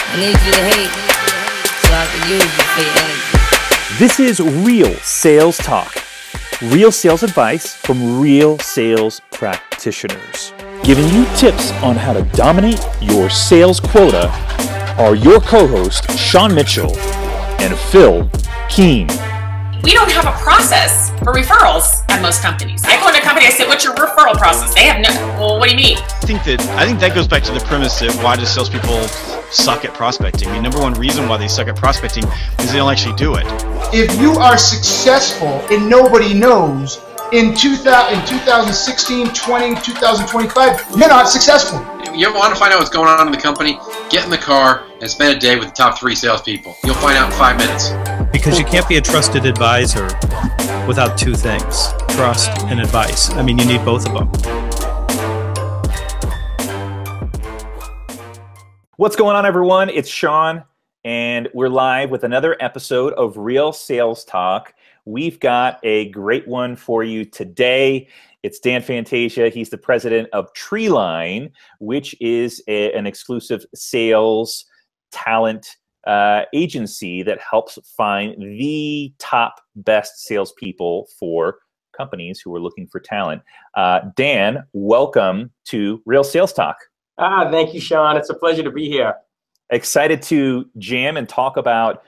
I need you to hate so I can use you for your energy. This is real sales talk. Real sales advice from real sales practitioners. Giving you tips on how to dominate your sales quota are your co-hosts, Sean Mitchell and Phil Keene. We don't have a process for referrals at most companies. I go into a company, I say, what's your referral process? They have no, well, what do you mean? I think that goes back to the premise of why do salespeople suck at prospecting. I mean, number one reason why they suck at prospecting is they don't actually do it. If you are successful and nobody knows, in 2016, 20, 2025, you're not successful. You ever want to find out what's going on in the company? Get in the car and spend a day with the top 3 salespeople. You'll find out in 5 minutes. Because you can't be a trusted advisor without 2 things, trust and advice. I mean, you need both of them. What's going on, everyone? It's Sean, and we're live with another episode of Real Sales Talk. We've got a great one for you today. It's Dan Fantasia. He's the president of Treeline, which is an exclusive sales talent agency that helps find the top best salespeople for companies who are looking for talent. Dan, welcome to Real Sales Talk. Thank you, Sean. It's a pleasure to be here. Excited to jam and talk about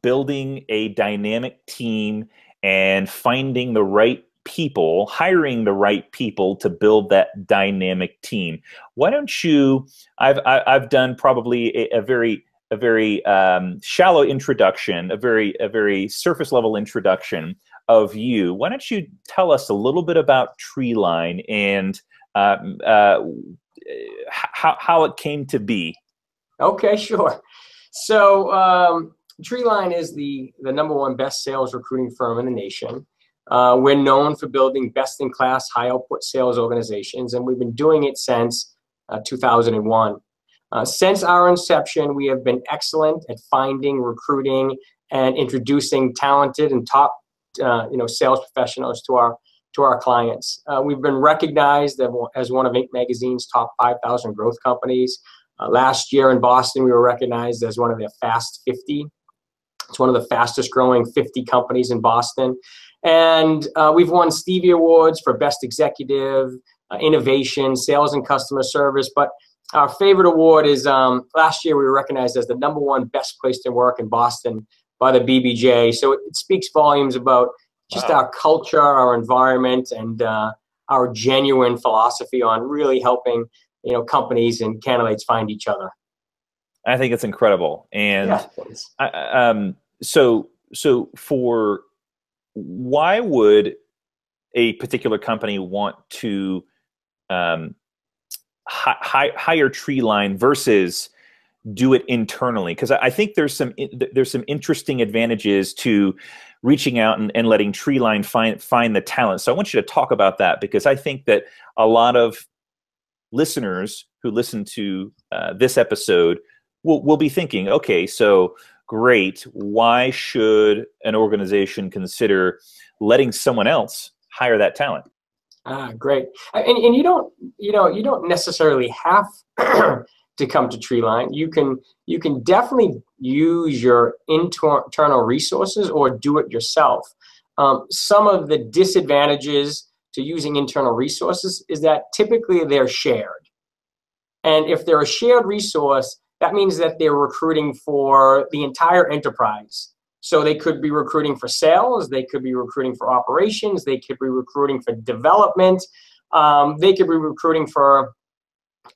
building a dynamic team and finding the right people, hiring the right people to build that dynamic team. Why don't you? I've done probably a very shallow introduction, a very surface level introduction of you. Why don't you tell us a little bit about Treeline and how it came to be? Okay, sure. So Treeline is the #1 best sales recruiting firm in the nation. We're known for building best-in-class, high-output sales organizations, and we've been doing it since 2001. Since our inception, we have been excellent at finding, recruiting, and introducing talented and top, sales professionals to our clients. We've been recognized as one of Inc. magazine's top 5,000 growth companies. Last year in Boston, we were recognized as one of the Fast 50. It's one of the fastest growing 50 companies in Boston. And we've won Stevie Awards for Best Executive, Innovation, Sales and Customer Service. But our favorite award is last year we were recognized as the #1 best place to work in Boston by the BBJ. So it speaks volumes about just our culture, our environment, and our genuine philosophy on really helping companies and candidates find each other. I think it's incredible. And so for why would a particular company want to hire Treeline versus do it internally? Because I think there's some interesting advantages to reaching out and letting Treeline find the talent. So I want you to talk about that, because I think that a lot of listeners who listen to this episode will be thinking, okay, so great. Why should an organization consider letting someone else hire that talent? Great. And you don't necessarily have to come to Treeline. You can definitely use your internal resources or do it yourself. Some of the disadvantages to using internal resources is that typically they're shared. And if they're a shared resource, that means that they're recruiting for the entire enterprise. So they could be recruiting for sales, they could be recruiting for operations, they could be recruiting for development, they could be recruiting for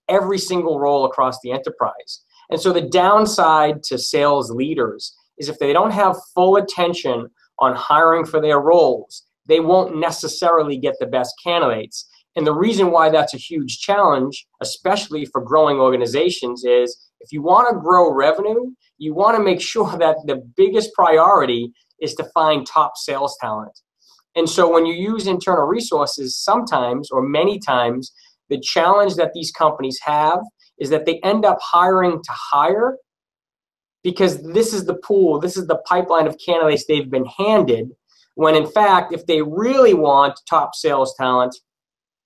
every single role across the enterprise. And so the downside to sales leaders is if they don't have full attention on hiring for their roles, they won't necessarily get the best candidates. And the reason why that's a huge challenge, especially for growing organizations, is if you want to grow revenue, you want to make sure that the biggest priority is to find top sales talent. And so when you use internal resources, sometimes or many times, the challenge that these companies have is that they end up hiring to hire, because this is the pool, this is the pipeline of candidates they've been handed, when in fact, if they really want top sales talent,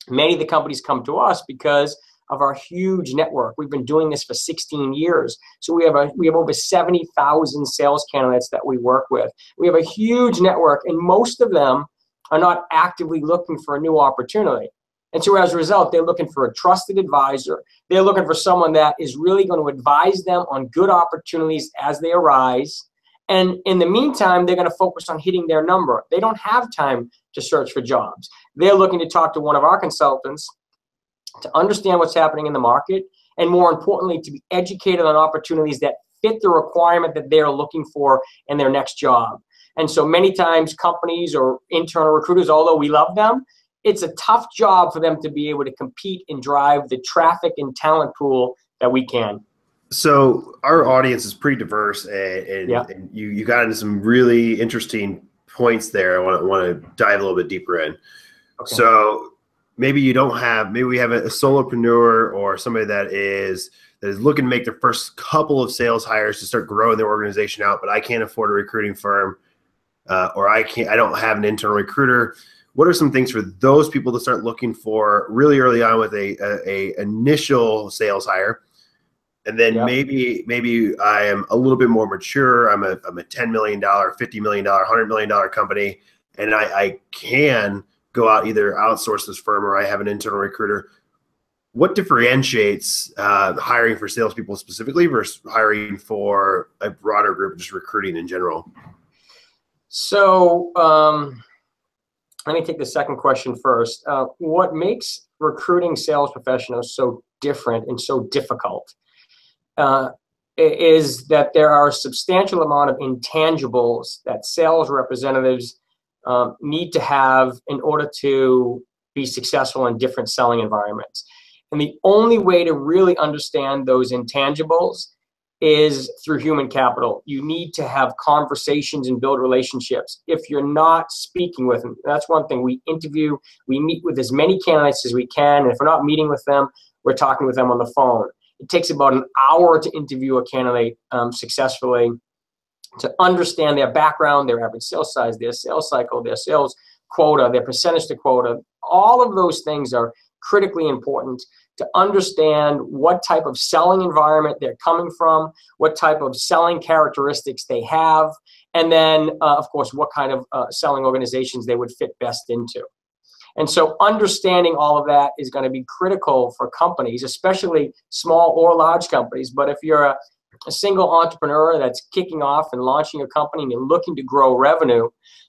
many of the companies come to us because of our huge network. We've been doing this for 16 years. So we have over 70,000 sales candidates that we work with. We have a huge network, and most of them are not actively looking for a new opportunity. And so as a result, they're looking for a trusted advisor. They're looking for someone that is really going to advise them on good opportunities as they arise. And in the meantime, they're going to focus on hitting their number. They don't have time to search for jobs. They're looking to talk to one of our consultants to understand what's happening in the market, and more importantly, to be educated on opportunities that fit the requirement that they're looking for in their next job. And so many times companies or internal recruiters, although we love them, it's a tough job for them to be able to compete and drive the traffic and talent pool that we can. So our audience is pretty diverse, and you got into some really interesting points there. I want to dive a little bit deeper in. Okay. So maybe we have a solopreneur or somebody that is looking to make their first couple of sales hires to start growing their organization out, but I can't afford a recruiting firm, or I don't have an internal recruiter. What are some things for those people to start looking for really early on with a initial sales hire? And then maybe I am a little bit more mature. I'm a $10 million, $50 million, $100 million company, and I can go out, either outsource this firm or I have an internal recruiter. What differentiates hiring for salespeople specifically versus hiring for a broader group, just recruiting in general? So let me take the second question first. What makes recruiting sales professionals so different and so difficult is that there are a substantial amount of intangibles that sales representatives need to have in order to be successful in different selling environments. And the only way to really understand those intangibles is through human capital. You need to have conversations and build relationships. If you're not speaking with them, that's one thing. We meet with as many candidates as we can. And if we're not meeting with them, we're talking with them on the phone. It takes about an hour to interview a candidate successfully, to understand their background, their average sales size, their sales cycle, their sales quota, their percentage to quota. All of those things are critically important to understand what type of selling environment they're coming from, what type of selling characteristics they have, and then, of course, what kind of selling organizations they would fit best into. And so understanding all of that is going to be critical for companies, especially small or large companies. But if you're a single entrepreneur that's kicking off and launching a company and you're looking to grow revenue,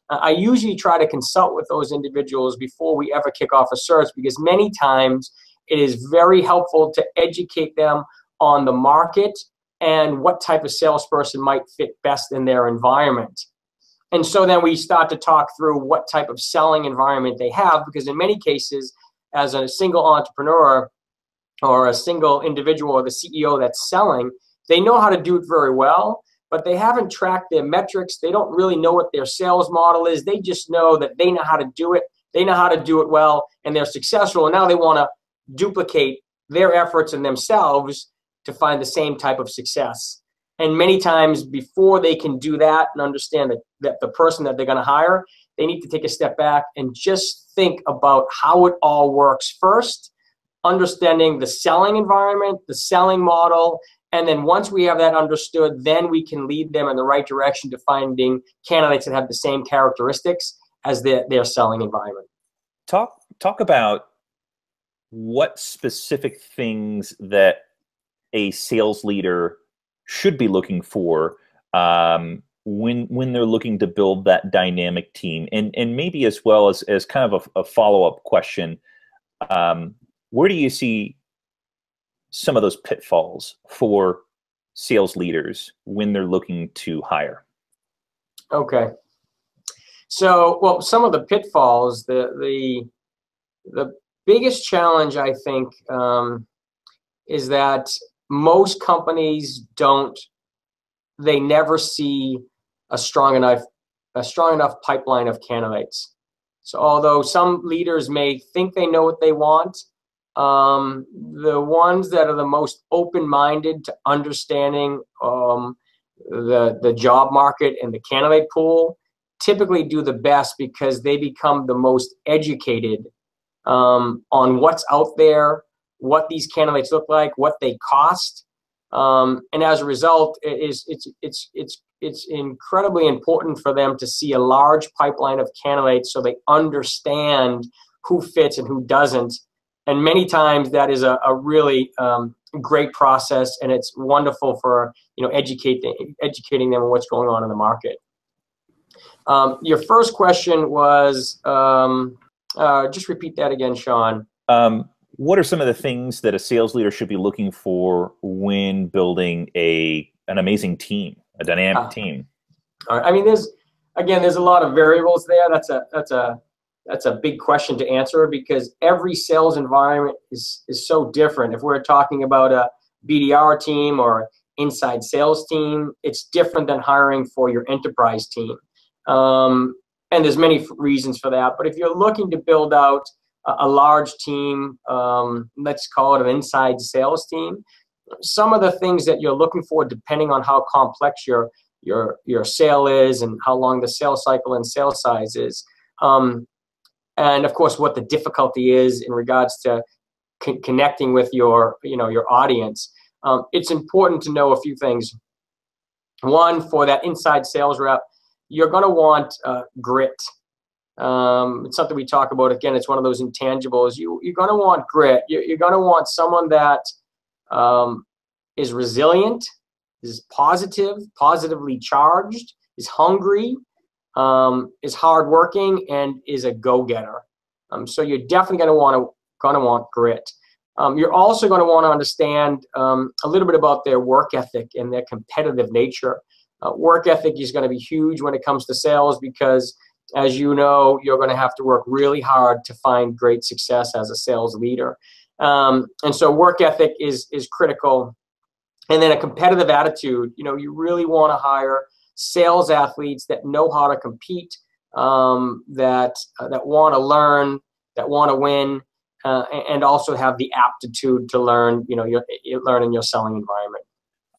I usually try to consult with those individuals before we ever kick off a search, because many times it is very helpful to educate them on the market and what type of salesperson might fit best in their environment. And so then we start to talk through what type of selling environment they have, because in many cases, as a single entrepreneur or a single individual or the CEO that's selling, they know how to do it very well, but they haven't tracked their metrics. They don't really know what their sales model is. They just know that they know how to do it. They know how to do it well, and they're successful. And now they want to duplicate their efforts and themselves to find the same type of success. And many times before they can do that and understand that the person that they're going to hire, they need to take a step back and just think about how it all works first, understanding the selling environment, the selling model. And then once we have that understood, then we can lead them in the right direction to finding candidates that have the same characteristics as their selling environment. Talk about what specific things that a sales leader should be looking for when they're looking to build that dynamic team, and maybe as well as kind of a follow-up question, where do you see some of those pitfalls for sales leaders when they're looking to hire? Okay. So, well, some of the pitfalls, the biggest challenge, I think, is that most companies they never see a strong enough pipeline of candidates. So although some leaders may think they know what they want, the ones that are the most open-minded to understanding the job market and the candidate pool typically do the best, because they become the most educated on what's out there, what these candidates look like, what they cost, and as a result, it's incredibly important for them to see a large pipeline of candidates so they understand who fits and who doesn't. And many times that is a really great process, and it's wonderful for educating them on what's going on in the market. Your first question was, just repeat that again, Sean. What are some of the things that a sales leader should be looking for when building an amazing team, a dynamic team? All right. I mean, there's a lot of variables there. That's a big question to answer, because every sales environment is so different. If we're talking about a BDR team or inside sales team, it's different than hiring for your enterprise team. And there's many reasons for that. But if you're looking to build out a large team, let's call it an inside sales team, some of the things that you're looking for, depending on how complex your sale is and how long the sales cycle and sales size is, and of course what the difficulty is in regards to connecting with your audience, it's important to know a few things. One, for that inside sales rep, you're going to want grit. It's something we talk about. Again, it's one of those intangibles. You're going to want grit. You're going to want someone that is resilient, is positively charged, is hungry, is hardworking, and is a go-getter. So you're definitely going to want grit. You're also going to want to understand a little bit about their work ethic and their competitive nature. Work ethic is going to be huge when it comes to sales, because, as you know, you're going to have to work really hard to find great success as a sales leader. And so work ethic is critical. And then a competitive attitude. You really want to hire sales athletes that know how to compete, that want to learn, that want to win, and also have the aptitude to learn. Learn in your selling environment.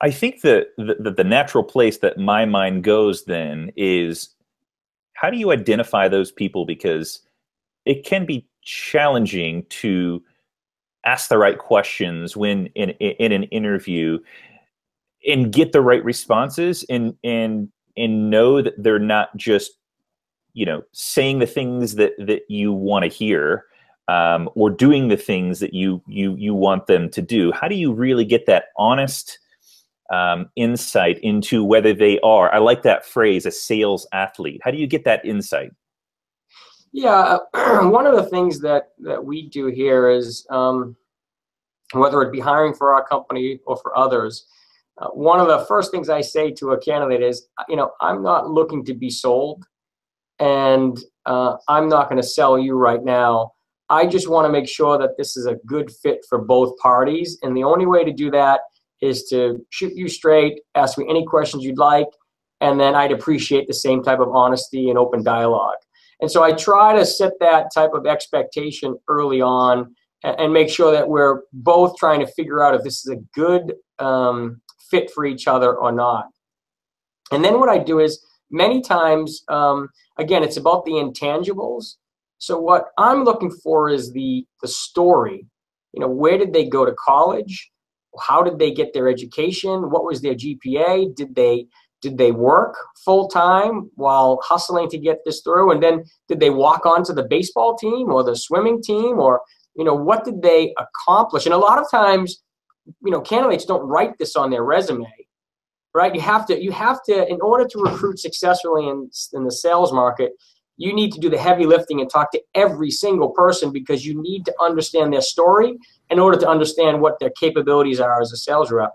I think that the natural place that my mind goes then is, how do you identify those people? Because it can be challenging to ask the right questions when in an interview and get the right responses and know that they're not just, saying the things that you want to hear, or doing the things that you want them to do. How do you really get that honest insight into whether they are, I like that phrase, a sales athlete? How do you get that insight? Yeah, one of the things that we do here is, whether it be hiring for our company or for others, one of the first things I say to a candidate is, I'm not looking to be sold, and I'm not going to sell you right now. I just want to make sure that this is a good fit for both parties, and the only way to do that is to shoot you straight, ask me any questions you'd like, and then I'd appreciate the same type of honesty and open dialogue. And so I try to set that type of expectation early on and make sure that we're both trying to figure out if this is a good fit for each other or not. And then what I do is, many times, again, it's about the intangibles. So what I'm looking for is the story. Where did they go to college? How did they get their education? What was their GPA? Did they work full time while hustling to get this through? And then did they walk onto the baseball team or the swimming team, or what did they accomplish? And a lot of times, candidates don't write this on their resume, right? You have to, in order to recruit successfully in the sales market, you need to do the heavy lifting and talk to every single person, because you need to understand their story in order to understand what their capabilities are as a sales rep.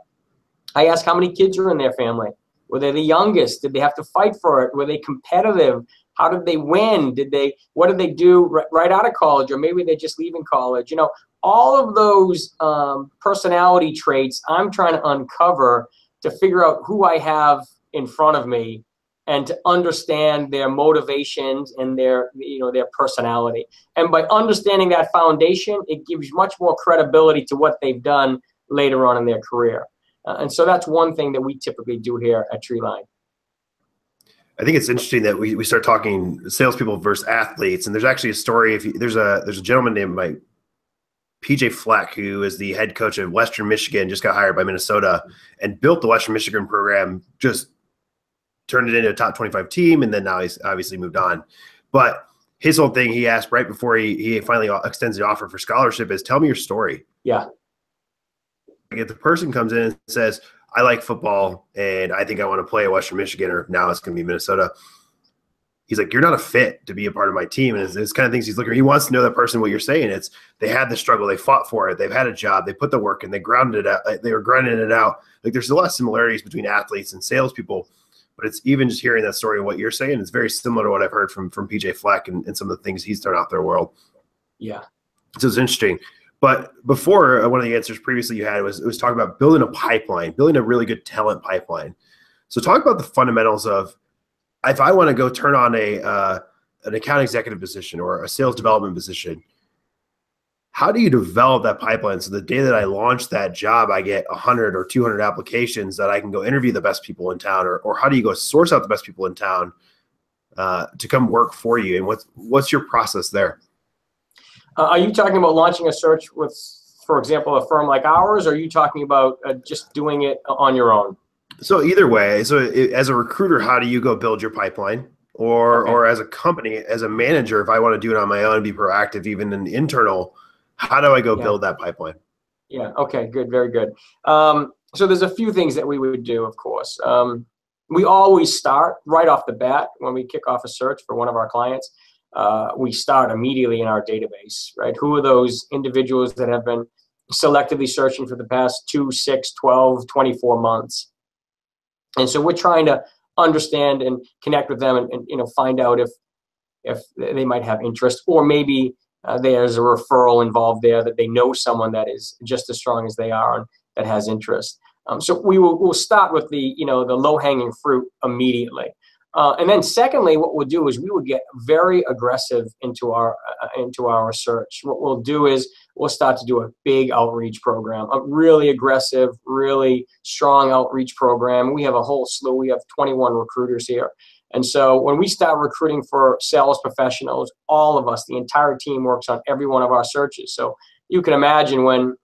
I ask how many kids are in their family. Were they the youngest? Did they have to fight for it? Were they competitive? How did they win? What did they do right out of college? Or maybe they're just leaving college. All of those personality traits I'm trying to uncover to figure out who I have in front of me, and to understand their motivations and their personality. And by understanding that foundation, it gives much more credibility to what they've done later on in their career. And so that's one thing that we typically do here at Treeline. I think it's interesting that we start talking salespeople versus athletes, and there's actually a story. There's a gentleman named PJ Fleck, who is the head coach of Western Michigan, just got hired by Minnesota and built the Western Michigan program, just turned it into a top 25 team, and then now he's obviously moved on. But his whole thing, he asked right before he finally extends the offer for scholarship is, tell me your story. Yeah. If the person comes in and says, I like football and I think I want to play at Western Michigan, or now it's going to be Minnesota, he's like, you're not a fit to be a part of my team. And it's kind of things he's looking for. He wants to know that person, what you're saying. It's they had the struggle, they fought for it, they've had a job, they put the work in, they grounded it out, they were grinding it out. Like there's a lot of similarities between athletes and salespeople, but it's even just hearing that story of what you're saying, it's very similar to what I've heard from PJ Fleck and some of the things he's done out their world. Yeah. So it's interesting. But before, one of the answers previously you had was talking about building a pipeline, building a really good talent pipeline. So talk about the fundamentals of, if I want to go turn on an account executive position or a sales development position, how do you develop that pipeline so the day that I launch that job, I get 100 or 200 applications that I can go interview the best people in town, or how do you go source out the best people in town to come work for you? And what's your process there? Are you talking about launching a search with, for example, a firm like ours, or are you talking about just doing it on your own? So either way, as a recruiter, how do you go build your pipeline? Or as a company, as a manager, if I want to do it on my own, be proactive, even in internal, how do I go build that pipeline? Yeah. Okay. Good. Very good. So there's a few things that we would do, of course. We always start right off the bat when we kick off a search for one of our clients. We start immediately in our database, right? Who are those individuals that have been selectively searching for the past 2, 6, 12, 24 months? And so we're trying to understand and connect with them and find out if they might have interest, or maybe there's a referral involved there, that they know someone that is just as strong as they are and that has interest. So we'll start with the low-hanging fruit immediately. And then secondly, what we'll do is we will get very aggressive into our research. What we'll do is we'll start to do a big outreach program, a really aggressive, really strong outreach program. We have a whole slew. We have 21 recruiters here. And so when we start recruiting for sales professionals, all of us, the entire team, works on every one of our searches. So you can imagine when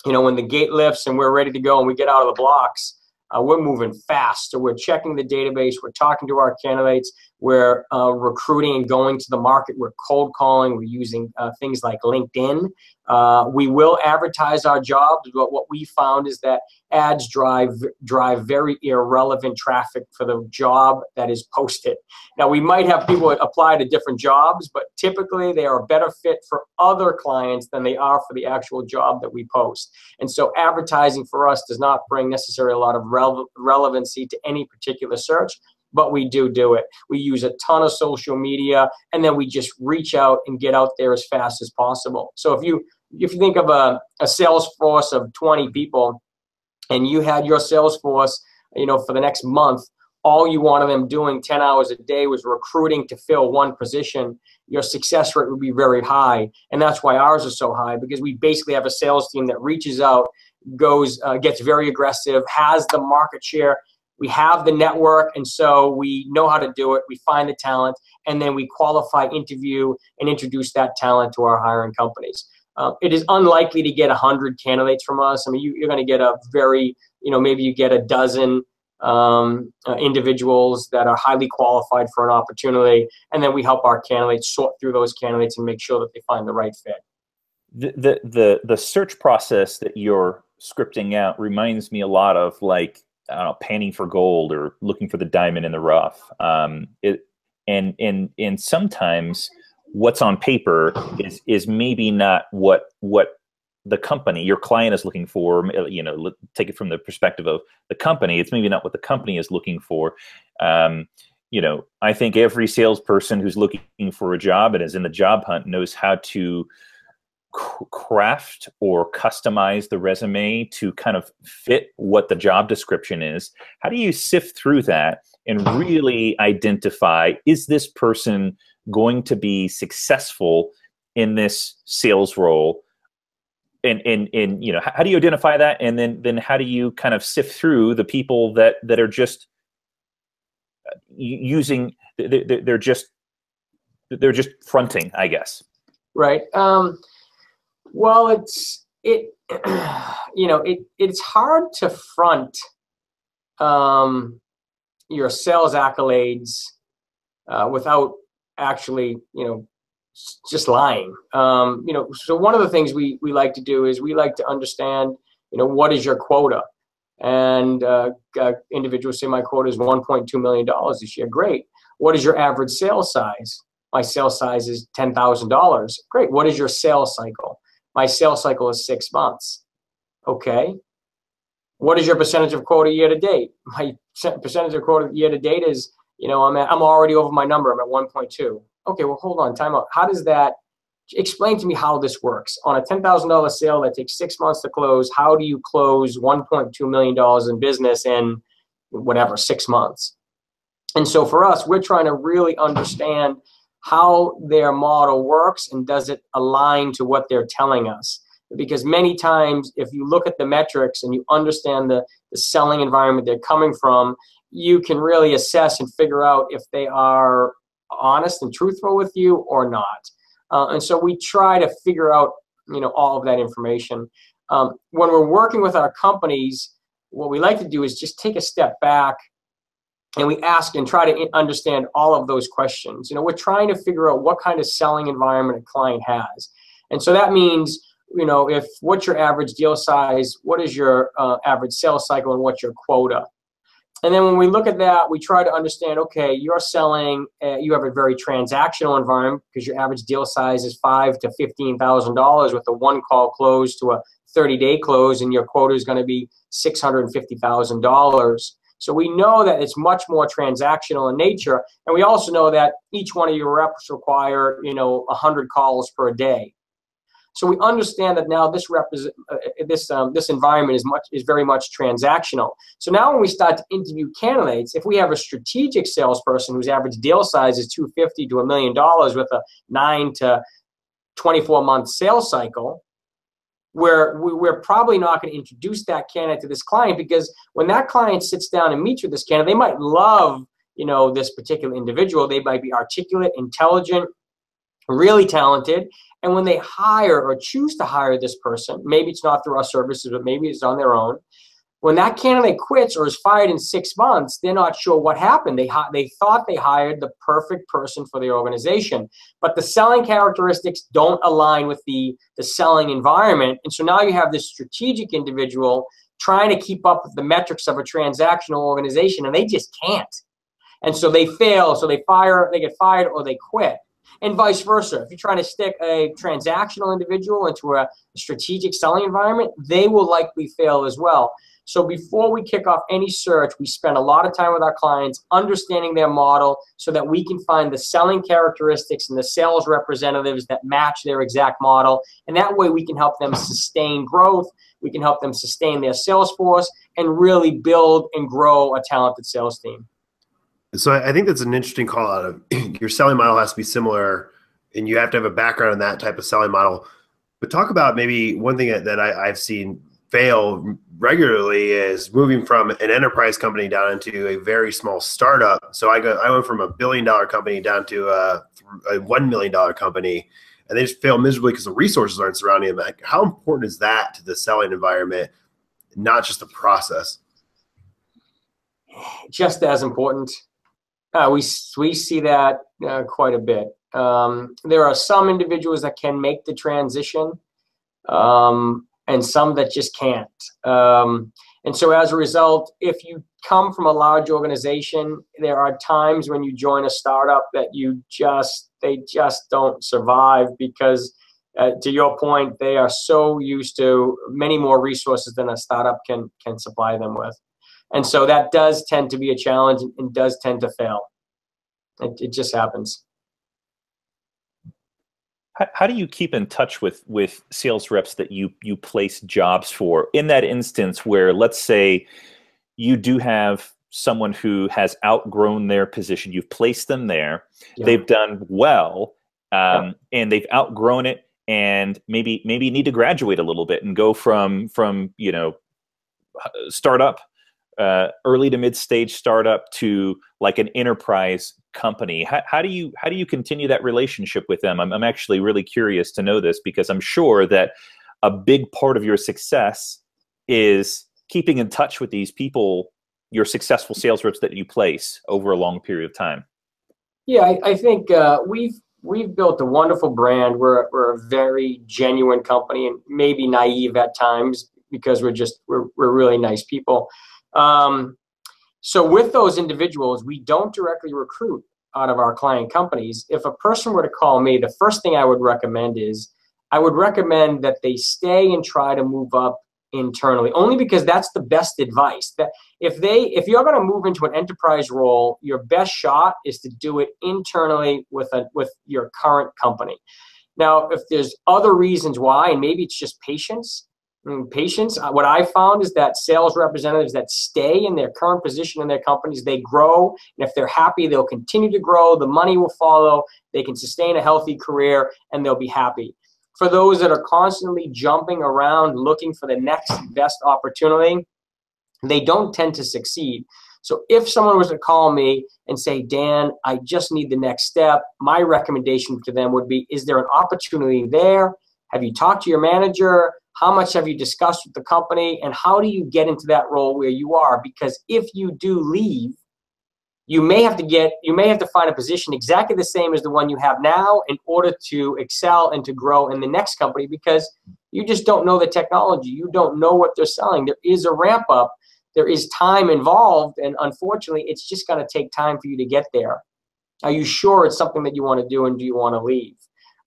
the gate lifts and we're ready to go and we get out of the blocks, we're moving fast. So we're checking the database. We're talking to our candidates. We're recruiting and going to the market. We're cold calling. We're using things like LinkedIn. We will advertise our jobs, but what we found is that ads drive very irrelevant traffic for the job that is posted. Now, we might have people apply to different jobs, but typically they are a better fit for other clients than they are for the actual job that we post. And so advertising for us does not bring necessarily a lot of relevancy to any particular search, but we do it. We use a ton of social media, and then we just reach out and get out there as fast as possible. So if you think of a sales force of 20 people, and you had your sales force, for the next month, all you wanted them doing 10 hours a day was recruiting to fill one position, your success rate would be very high. And that's why ours is so high, because we basically have a sales team that reaches out, gets very aggressive, has the market share. We have the network, and so we know how to do it. We find the talent, and then we qualify, interview, and introduce that talent to our hiring companies. It is unlikely to get 100 candidates from us. I mean, you're going to get a very, maybe you get a dozen individuals that are highly qualified for an opportunity, and then we help our candidates sort through those candidates and make sure that they find the right fit. The search process that you're scripting out reminds me a lot of, like, I don't know, panning for gold or looking for the diamond in the rough. And sometimes what's on paper is maybe not what the company, your client, is looking for. Take it from the perspective of the company. It's maybe not what the company is looking for. I think every salesperson who's looking for a job and is in the job hunt knows how to craft or customize the resume to kind of fit what the job description is. How do you sift through that and really identify, is this person going to be successful in this sales role? And how do you identify that? And then how do you kind of sift through the people that are just using, they're just fronting, I guess. Right. Well, it's hard to front your sales accolades without actually, just lying. So one of the things we like to do is we like to understand, what is your quota? And individuals say my quota is $1.2 million this year. Great. What is your average sales size? My sales size is $10,000. Great. What is your sales cycle? My sales cycle is 6 months. Okay. What is your percentage of quota year to date? My percentage of quota year to date is, I'm already over my number. I'm at 1.2. Okay. Well, hold on. Time out. How does that? Explain to me how this works. On a $10,000 sale that takes 6 months to close, how do you close $1.2 million in business in 6 months? And so for us, we're trying to really understand how their model works and does it align to what they're telling us. Because many times, if you look at the metrics and you understand the selling environment they're coming from, you can really assess and figure out if they are honest and truthful with you or not. And so we try to figure out, all of that information. When we're working with our companies, what we like to do is just take a step back and we ask and try to understand all of those questions. We're trying to figure out what kind of selling environment a client has. And so that means, what's your average deal size, what is your average sales cycle, and what's your quota? And then when we look at that, we try to understand, okay, you're selling, you have a very transactional environment because your average deal size is $5,000 to $15,000 with a 1-call close to a 30-day close, and your quota is going to be $650,000. So we know that it's much more transactional in nature, and we also know that each one of your reps require, 100 calls per day. So we understand that now this environment is very much transactional. So now when we start to interview candidates, if we have a strategic salesperson whose average deal size is $250,000 to $1 million with a 9 to 24 month sales cycle, we're probably not going to introduce that candidate to this client, because when that client sits down and meets with this candidate, they might love, this particular individual. They might be articulate, intelligent, really talented. And when they hire or choose to hire this person, maybe it's not through our services, but maybe it's on their own. When that candidate quits or is fired in 6 months, they're not sure what happened. They thought they hired the perfect person for the organization, but the selling characteristics don't align with the selling environment. And so now you have this strategic individual trying to keep up with the metrics of a transactional organization, and they just can't. And so they fail. So they get fired, or they quit. And vice versa. If you're trying to stick a transactional individual into a strategic selling environment, they will likely fail as well. So before we kick off any search, we spend a lot of time with our clients understanding their model so that we can find the selling characteristics and the sales representatives that match their exact model. And that way we can help them sustain growth. We can help them sustain their sales force and really build and grow a talented sales team. So I think that's an interesting call out of your selling model has to be similar, and you have to have a background in that type of selling model. But talk about maybe one thing that I've seen fail regularly is moving from an enterprise company down into a very small startup. So I went from $1 billion company down to a $1 million company, and they just fail miserably because the resources aren't surrounding them. Like, how important is that to the selling environment, not just the process? Just as important. We see that quite a bit. There are some individuals that can make the transition, and some that just can't. And so as a result, if you come from a large organization, there are times when you join a startup that they just don't survive because, to your point, they are so used to many more resources than a startup can supply them with. And so that does tend to be a challenge and does tend to fail. It just happens. How do you keep in touch with sales reps that you place jobs for? In that instance where, let's say, you do have someone who has outgrown their position, you've placed them there, they've done well, and they've outgrown it, and maybe need to graduate a little bit and go from startup, early to mid-stage startup to like an enterprise company, how do you continue that relationship with them? I'm actually really curious to know this, because I'm sure that a big part of your success is keeping in touch with these people, your successful sales reps that you place over a long period of time. Yeah, I think we've built a wonderful brand. We're a very genuine company, and maybe naive at times, because we're really nice people. So with those individuals, we don't directly recruit out of our client companies. If a person were to call me, the first thing I would recommend is that they stay and try to move up internally, only because that's the best advice. That if you're going to move into an enterprise role, your best shot is to do it internally with your current company. Now, if there's other reasons why, and maybe it's just patience. What I found is that sales representatives that stay in their current position in their companies, they grow, and if they're happy, they'll continue to grow. The money will follow. They can sustain a healthy career, and they'll be happy. For those that are constantly jumping around looking for the next best opportunity, they don't tend to succeed. So if someone was to call me and say, Dan, I just need the next step, my recommendation to them would be, is there an opportunity there? Have you talked to your manager? How much have you discussed with the company? And how do you get into that role where you are? Because if you do leave, you may have to find a position exactly the same as the one you have now in order to excel and to grow in the next company, because you just don't know the technology. You don't know what they're selling. There is a ramp up. There is time involved. And unfortunately, it's just going to take time for you to get there. Are you sure it's something that you want to do, and do you want to leave?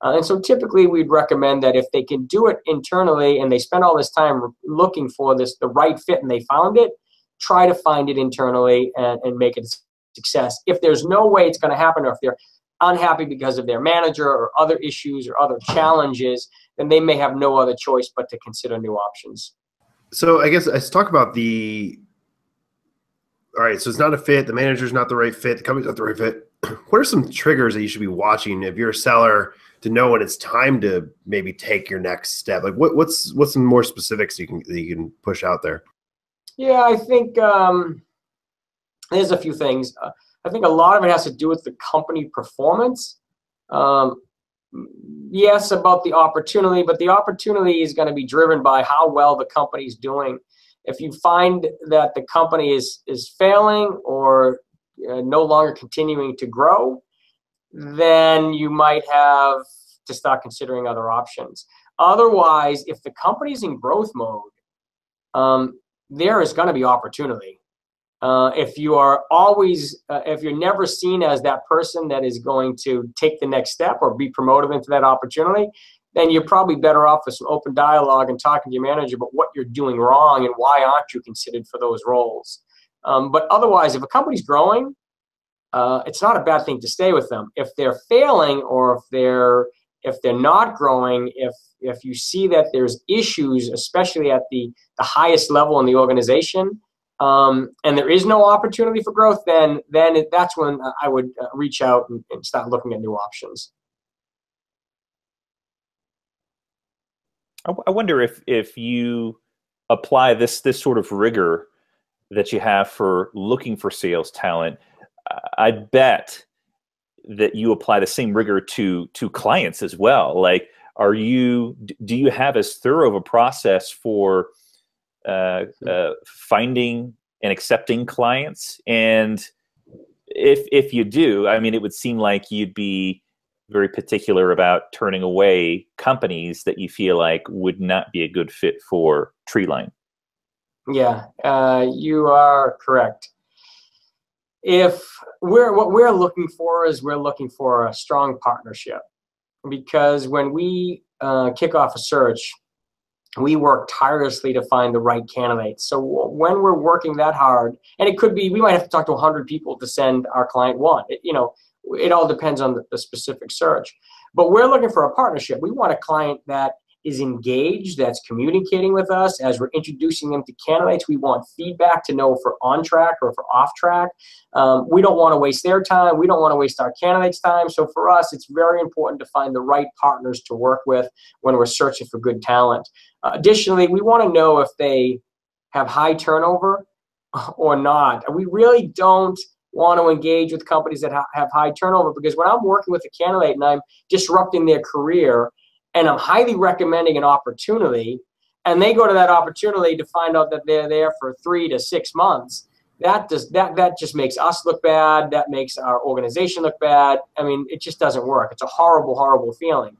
And so typically we'd recommend that if they can do it internally and they spend all this time looking for the right fit and they found it, try to find it internally and make it success. If there's no way it's going to happen, or if they're unhappy because of their manager or other issues or other challenges, then they may have no other choice but to consider new options. So I guess let's talk about all right, so it's not a fit, the manager's not the right fit, the company's not the right fit. What are some triggers that you should be watching if you're a seller to know when it's time to maybe take your next step? Like what's some more specifics that you can push out there? Yeah, I think there's a few things. I think a lot of it has to do with the company performance. Yes, about the opportunity, but the opportunity is going to be driven by how well the company's doing. If you find that the company is failing or no longer continuing to grow, then you might have to start considering other options. Otherwise, if the company's in growth mode, there is going to be opportunity. If you are if you're never seen as that person that is going to take the next step or be promoted into that opportunity, then you're probably better off with some open dialogue and talking to your manager about what you're doing wrong and why aren't you considered for those roles. But otherwise, if a company's growing, it's not a bad thing to stay with them. If they're failing, or if they're not growing, if you see that there's issues, especially at the highest level in the organization, and there is no opportunity for growth, then that's when I would reach out and start looking at new options. I wonder if you apply this sort of rigor that you have for looking for sales talent, I bet that you apply the same rigor to clients as well. Like, do you have as thorough of a process for finding and accepting clients? And if you do, I mean, it would seem like you'd be very particular about turning away companies that you feel like would not be a good fit for Treeline. Yeah, you are correct. What we're looking for is we're looking for a strong partnership, because when we kick off a search, we work tirelessly to find the right candidates. So when we're working that hard, and it could be, we might have to talk to 100 people to send our client one. It all depends on the specific search. But we're looking for a partnership. We want a client that is engaged, that's communicating with us as we're introducing them to candidates. We want feedback to know if we're on track or if we're off track. We don't want to waste their time. We don't want to waste our candidates' time. So for us, it's very important to find the right partners to work with when we're searching for good talent. Additionally, we want to know if they have high turnover or not. We really don't want to engage with companies that have high turnover, because when I'm working with a candidate and I'm disrupting their career and I'm highly recommending an opportunity, and they go to that opportunity to find out that they're there for 3 to 6 months, that just makes us look bad. That makes our organization look bad. I mean, it just doesn't work. It's a horrible, horrible feeling.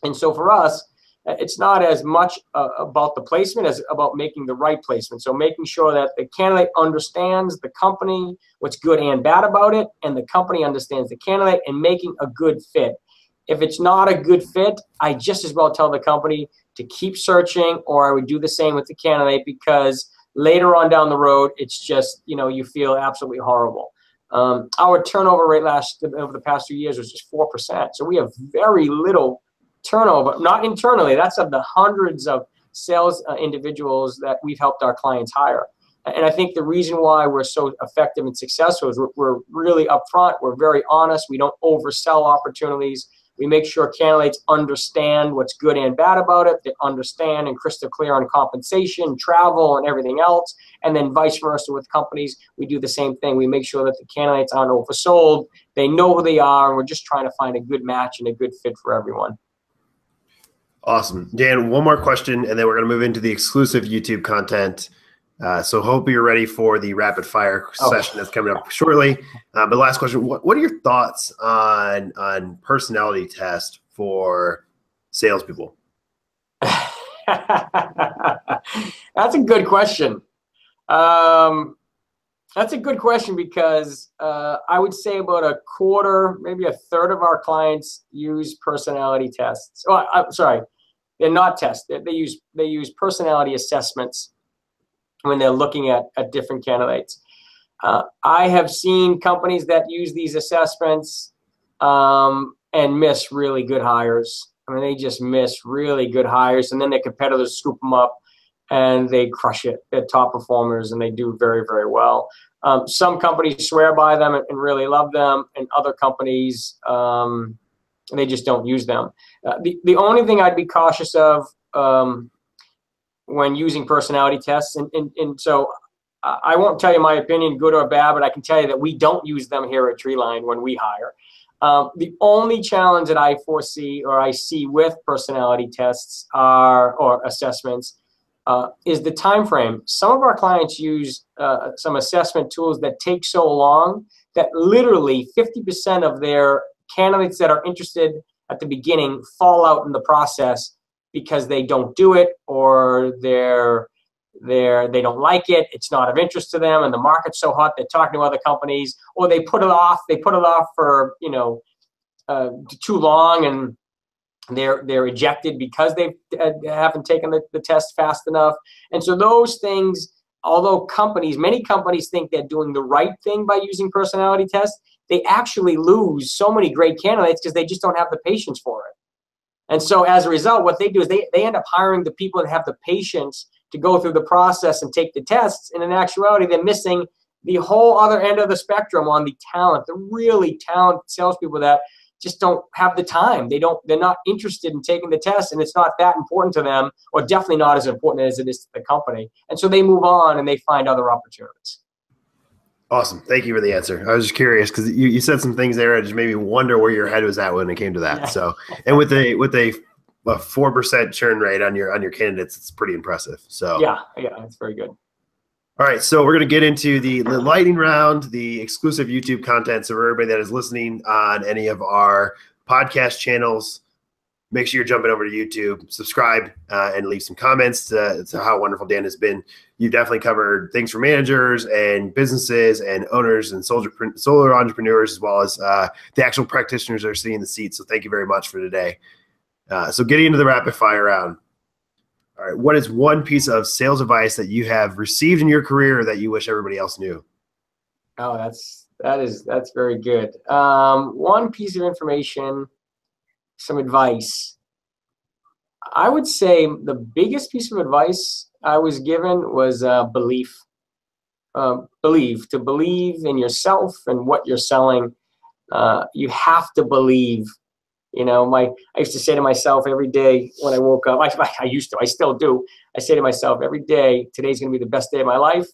And so for us, it's not as much about the placement as about making the right placement. So making sure that the candidate understands the company, what's good and bad about it, and the company understands the candidate, and making a good fit. If it's not a good fit, I just as well tell the company to keep searching, or I would do the same with the candidate, because later on down the road, it's just, you feel absolutely horrible. Our turnover rate over the past 2 years was just 4%. So we have very little turnover, not internally. That's of the hundreds of sales individuals that we've helped our clients hire. And I think the reason why we're so effective and successful is we're really upfront. We're very honest. We don't oversell opportunities. We make sure candidates understand what's good and bad about it. They understand and crystal clear on compensation, travel, and everything else. And then vice versa with companies, we do the same thing. We make sure that the candidates aren't oversold. They know who they are, and we're just trying to find a good match and a good fit for everyone. Awesome. Dan, one more question, and then we're going to move into the exclusive YouTube content. So hope you're ready for the rapid fire session that's coming up shortly. But last question, what are your thoughts on personality tests for salespeople? That's a good question. That's a good question, because I would say about a quarter, maybe a third of our clients use personality tests. Oh, I'm sorry, they're not tests. They use personality assessments when they're looking at different candidates. I have seen companies that use these assessments and miss really good hires. I mean, they just miss really good hires, and then their competitors scoop them up and they crush it. They're top performers and they do very, very well. Some companies swear by them and really love them, and other companies, they just don't use them. The only thing I'd be cautious of when using personality tests, and so I won't tell you my opinion, good or bad, but I can tell you that we don't use them here at Treeline when we hire. The only challenge that I foresee or I see with personality tests or assessments is the time frame. Some of our clients use some assessment tools that take so long that literally 50% of their candidates that are interested at the beginning fall out in the process because they don't do it, or they don't like it. It's not of interest to them, and the market's so hot they're talking to other companies, or they put it off. They put it off for too long, and they're ejected because they haven't taken the test fast enough. And so those things, although many companies think they're doing the right thing by using personality tests, they actually lose so many great candidates because they just don't have the patience for it. And so as a result, what they do is they end up hiring the people that have the patience to go through the process and take the tests. And in actuality, they're missing the whole other end of the spectrum on the talent, the really talented salespeople that just don't have the time. They're not interested in taking the test, and it's not that important to them, or definitely not as important as it is to the company. And so they move on and they find other opportunities. Awesome. Thank you for the answer. I was just curious because you said some things there that just made me wonder where your head was at when it came to that. Yeah. So, and with a 4% churn rate on your candidates, it's pretty impressive. So yeah, that's very good. All right, so we're going to get into the lightning round, the exclusive YouTube content. So for everybody that is listening on any of our podcast channels, make sure you're jumping over to YouTube, subscribe, and leave some comments to how wonderful Dan has been. You've definitely covered things for managers and businesses and owners and solar entrepreneurs, as well as the actual practitioners that are sitting in the seats. So thank you very much for today. So getting into the rapid fire round. All right, what is one piece of sales advice that you have received in your career that you wish everybody else knew? Oh, that's very good. One piece of information, some advice. I would say the biggest piece of advice I was given was belief. To believe in yourself and what you're selling. You have to believe. I used to say to myself every day when I woke up, I still do. I say to myself every day, today's going to be the best day of my life.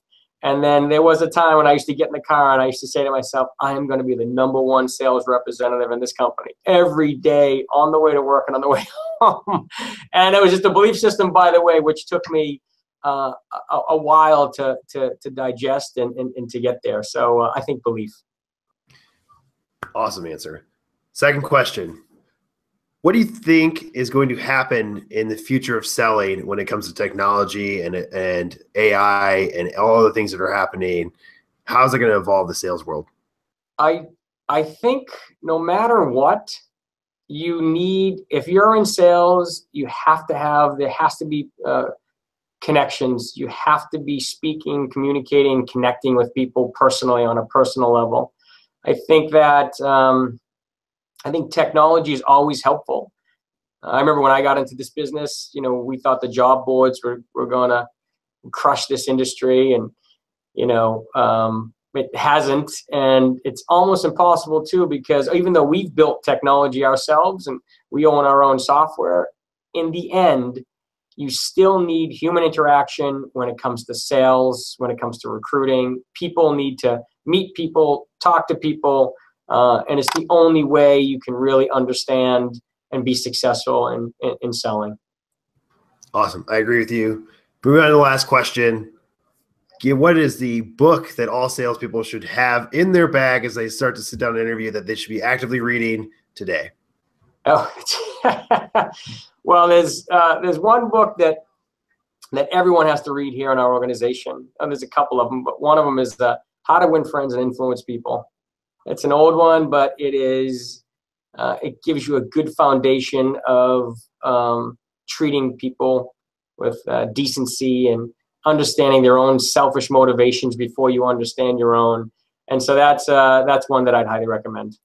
And then there was a time when I used to get in the car and I used to say to myself, I am going to be the #1 sales representative in this company every day on the way to work and on the way home. And it was just a belief system, by the way, which took me a while to digest and to get there. So I think belief. Awesome answer. Second question. What do you think is going to happen in the future of selling when it comes to technology and AI and all the things that are happening? How is it going to evolve the sales world? I think no matter what you need, if you're in sales, you have to have, there has to be connections. You have to be speaking, communicating, connecting with people personally on a personal level. I think that I think technology is always helpful. I remember when I got into this business, we thought the job boards were going to crush this industry, and it hasn't, and it's almost impossible too, because even though we've built technology ourselves and we own our own software, in the end, you still need human interaction when it comes to sales, when it comes to recruiting. People need to meet people, talk to people, and it's the only way you can really understand and be successful in selling. Awesome. I agree with you. Moving on to the last question. What is the book that all salespeople should have in their bag as they start to sit down and interview that they should be actively reading today? Oh, well, there's one book that everyone has to read here in our organization. And there's a couple of them, but one of them is How to Win Friends and Influence People. It's an old one, but it gives you a good foundation of treating people with decency and understanding their own selfish motivations before you understand your own. And so that's one that I'd highly recommend.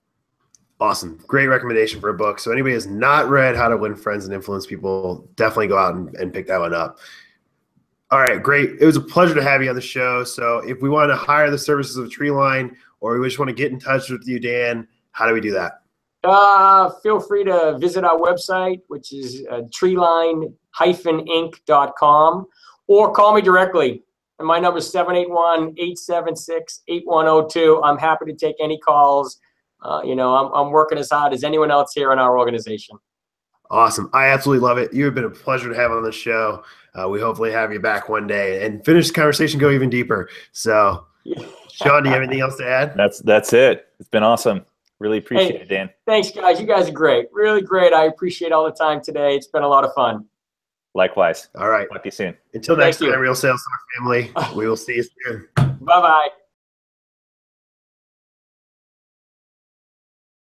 Awesome. Great recommendation for a book. So anybody who has not read How to Win Friends and Influence People, definitely go out and pick that one up. All right, great. It was a pleasure to have you on the show. So if we want to hire the services of Treeline, or we just want to get in touch with you, Dan, how do we do that? Feel free to visit our website, which is treeline-inc.com, or call me directly. And my number is 781-876-8102. I'm happy to take any calls. I'm working as hard as anyone else here in our organization. Awesome. I absolutely love it. You have been a pleasure to have on the show. We hopefully have you back one day and finish the conversation, go even deeper. So, Sean, do you have anything else to add? That's it. It's been awesome. Really appreciate it, Dan. Thanks, guys. You guys are great. Really great. I appreciate all the time today. It's been a lot of fun. Likewise. All right. Talk to you soon. Until next time, Real Sales Talk family. We will see you soon. Bye-bye.